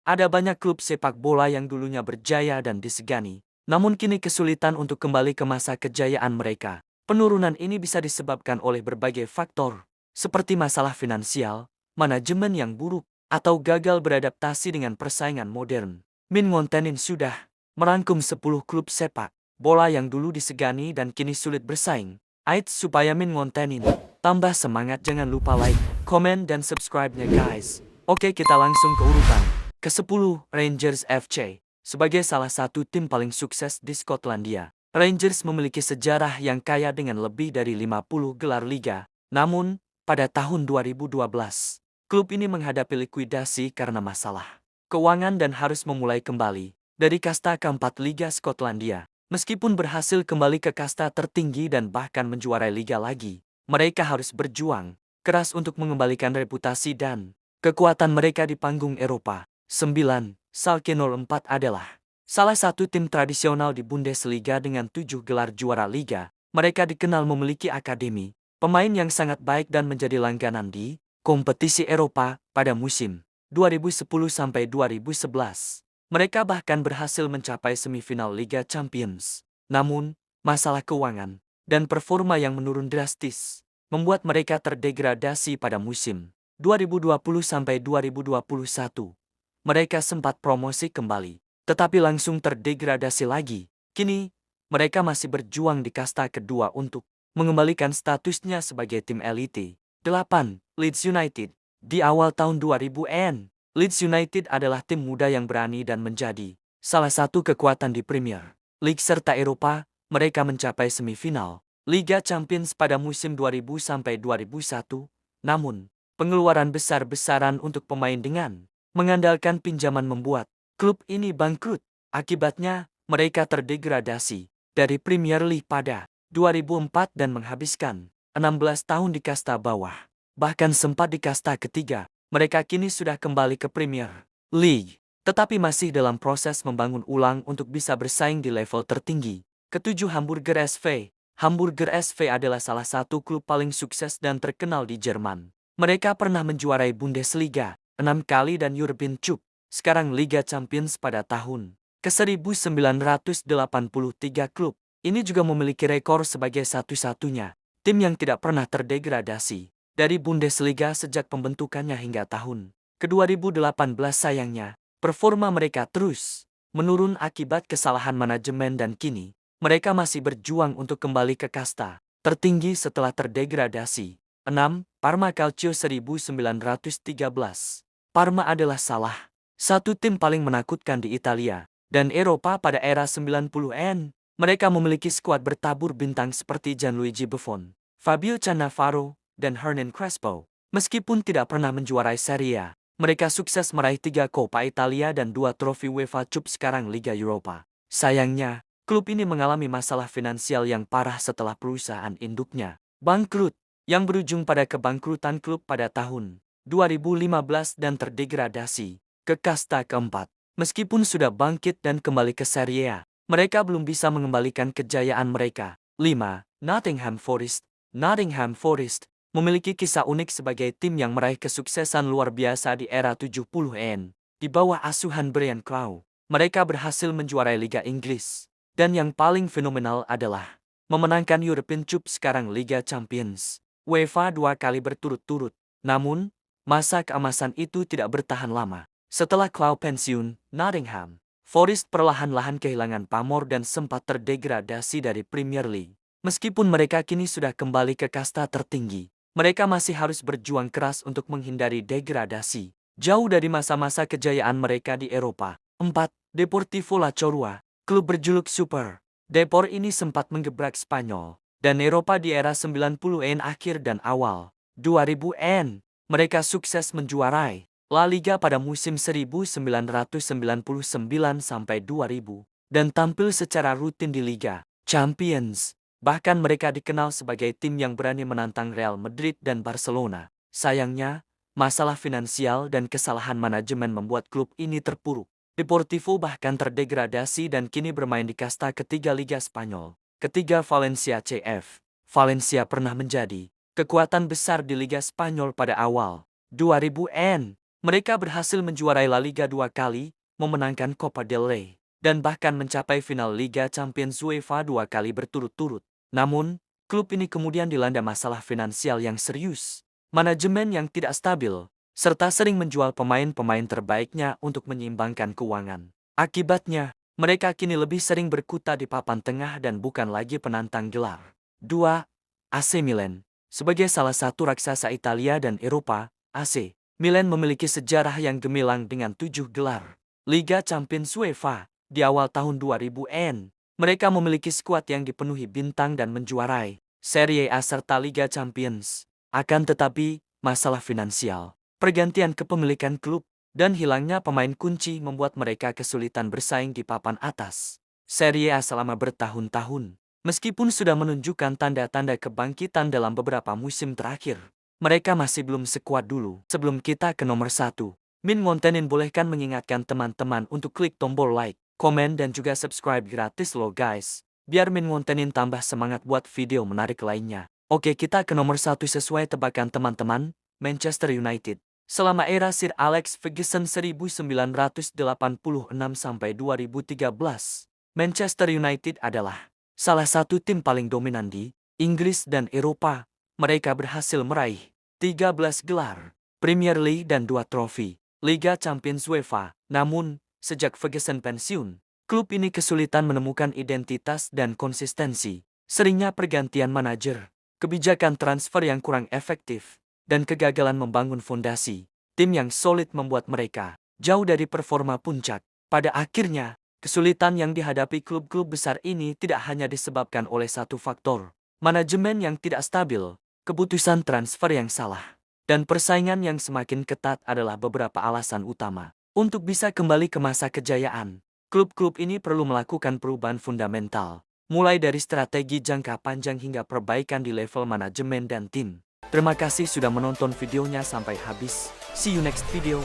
Ada banyak klub sepak bola yang dulunya berjaya dan disegani, namun kini kesulitan untuk kembali ke masa kejayaan mereka. Penurunan ini bisa disebabkan oleh berbagai faktor, seperti masalah finansial, manajemen yang buruk, atau gagal beradaptasi dengan persaingan modern. Min Ngontenin sudah merangkum 10 klub sepak bola yang dulu disegani dan kini sulit bersaing. Ait supaya Min Ngontenin tambah semangat, jangan lupa like, komen, dan subscribe-nya guys. Oke, kita langsung ke urutan ke-10, Rangers FC. Sebagai salah satu tim paling sukses di Skotlandia, Rangers memiliki sejarah yang kaya dengan lebih dari 50 gelar liga. Namun, pada tahun 2012, klub ini menghadapi likuidasi karena masalah keuangan dan harus memulai kembali dari kasta keempat Liga Skotlandia. Meskipun berhasil kembali ke kasta tertinggi dan bahkan menjuarai liga lagi, mereka harus berjuang keras untuk mengembalikan reputasi dan kekuatan mereka di panggung Eropa. 9. Schalke 04 adalah salah satu tim tradisional di Bundesliga dengan 7 gelar juara liga. Mereka dikenal memiliki akademi pemain yang sangat baik dan menjadi langganan di kompetisi Eropa pada musim 2010-2011. Mereka bahkan berhasil mencapai semifinal Liga Champions. Namun, masalah keuangan dan performa yang menurun drastis membuat mereka terdegradasi pada musim 2020-2021. Mereka sempat promosi kembali, tetapi langsung terdegradasi lagi. Kini, mereka masih berjuang di kasta kedua untuk mengembalikan statusnya sebagai tim elite. 8. Leeds United. Di awal tahun 2000-an, Leeds United adalah tim muda yang berani dan menjadi salah satu kekuatan di Premier League serta Eropa. Mereka mencapai semifinal Liga Champions pada musim 2000-2001. Namun, pengeluaran besar-besaran untuk pemain dengan mengandalkan pinjaman membuat klub ini bangkrut. Akibatnya, mereka terdegradasi dari Premier League pada 2004 dan menghabiskan 16 tahun di kasta bawah. Bahkan sempat di kasta ketiga. Mereka kini sudah kembali ke Premier League, tetapi masih dalam proses membangun ulang untuk bisa bersaing di level tertinggi. Ketujuh, Hamburger SV. Hamburger SV adalah salah satu klub paling sukses dan terkenal di Jerman. Mereka pernah menjuarai Bundesliga 6 kali dan European Cup, sekarang Liga Champions pada tahun ke-1983. Klub ini juga memiliki rekor sebagai satu-satunya tim yang tidak pernah terdegradasi dari Bundesliga sejak pembentukannya hingga tahun ke-2018. Sayangnya, performa mereka terus menurun akibat kesalahan manajemen dan kini mereka masih berjuang untuk kembali ke kasta tertinggi setelah terdegradasi. 6. Parma Calcio 1913. Parma adalah salah satu tim paling menakutkan di Italia dan Eropa pada era 90-an. Mereka memiliki skuad bertabur bintang seperti Gianluigi Buffon, Fabio Cannavaro, dan Hernan Crespo. Meskipun tidak pernah menjuarai Serie A, mereka sukses meraih 3 Coppa Italia dan 2 trofi UEFA Cup, sekarang Liga Eropa. Sayangnya, klub ini mengalami masalah finansial yang parah setelah perusahaan induknya bangkrut, yang berujung pada kebangkrutan klub pada tahun 2015 dan terdegradasi ke kasta keempat. Meskipun sudah bangkit dan kembali ke Serie A, mereka belum bisa mengembalikan kejayaan mereka. 5. Nottingham Forest. Nottingham Forest memiliki kisah unik sebagai tim yang meraih kesuksesan luar biasa di era 70-an. Di bawah asuhan Brian Clough, mereka berhasil menjuarai Liga Inggris. Dan yang paling fenomenal adalah memenangkan European Cup, sekarang Liga Champions UEFA 2 kali berturut-turut. Namun, masa keemasan itu tidak bertahan lama. Setelah Clough pensiun, Nottingham Forest perlahan-lahan kehilangan pamor dan sempat terdegradasi dari Premier League. Meskipun mereka kini sudah kembali ke kasta tertinggi, mereka masih harus berjuang keras untuk menghindari degradasi, jauh dari masa-masa kejayaan mereka di Eropa. 4. Deportivo La Corua. Klub berjuluk Super Depor ini sempat menggebrak Spanyol dan Eropa di era 90-an akhir dan awal 2000-an. Mereka sukses menjuarai La Liga pada musim 1999-2000 dan tampil secara rutin di Liga Champions. Bahkan mereka dikenal sebagai tim yang berani menantang Real Madrid dan Barcelona. Sayangnya, masalah finansial dan kesalahan manajemen membuat klub ini terpuruk. Deportivo bahkan terdegradasi dan kini bermain di kasta ketiga Liga Spanyol. Ketiga, Valencia CF. Valencia pernah menjadi kekuatan besar di Liga Spanyol pada awal 2000-an. Mereka berhasil menjuarai La Liga 2 kali, memenangkan Copa del Rey, dan bahkan mencapai final Liga Champions UEFA 2 kali berturut-turut. Namun, klub ini kemudian dilanda masalah finansial yang serius, manajemen yang tidak stabil, serta sering menjual pemain-pemain terbaiknya untuk menyeimbangkan keuangan. Akibatnya, mereka kini lebih sering berkutat di papan tengah dan bukan lagi penantang gelar. 2. AC Milan. Sebagai salah satu raksasa Italia dan Eropa, AC Milan memiliki sejarah yang gemilang dengan 7 gelar Liga Champions UEFA. Di awal tahun 2000-an, mereka memiliki skuad yang dipenuhi bintang dan menjuarai Serie A serta Liga Champions. Akan tetapi, masalah finansial, pergantian kepemilikan klub, dan hilangnya pemain kunci membuat mereka kesulitan bersaing di papan atas Serie A selama bertahun-tahun. Meskipun sudah menunjukkan tanda-tanda kebangkitan dalam beberapa musim terakhir, mereka masih belum sekuat dulu. Sebelum kita ke nomor 1, Min Ngontenin bolehkan mengingatkan teman-teman untuk klik tombol like, komen dan juga subscribe gratis loh guys, biar Min Ngontenin tambah semangat buat video menarik lainnya. Oke, kita ke nomor 1 sesuai tebakan teman-teman, Manchester United. Selama era Sir Alex Ferguson 1986-2013, Manchester United adalah salah satu tim paling dominan di Inggris dan Eropa. Mereka berhasil meraih 13 gelar Premier League dan 2 trofi Liga Champions UEFA. Namun, sejak Ferguson pensiun, klub ini kesulitan menemukan identitas dan konsistensi. Seringnya pergantian manajer, kebijakan transfer yang kurang efektif, dan kegagalan membangun fondasi tim yang solid membuat mereka jauh dari performa puncak. Pada akhirnya, kesulitan yang dihadapi klub-klub besar ini tidak hanya disebabkan oleh satu faktor, manajemen yang tidak stabil, keputusan transfer yang salah, dan persaingan yang semakin ketat adalah beberapa alasan utama. Untuk bisa kembali ke masa kejayaan, klub-klub ini perlu melakukan perubahan fundamental, mulai dari strategi jangka panjang hingga perbaikan di level manajemen dan tim. Terima kasih sudah menonton videonya sampai habis. See you next video.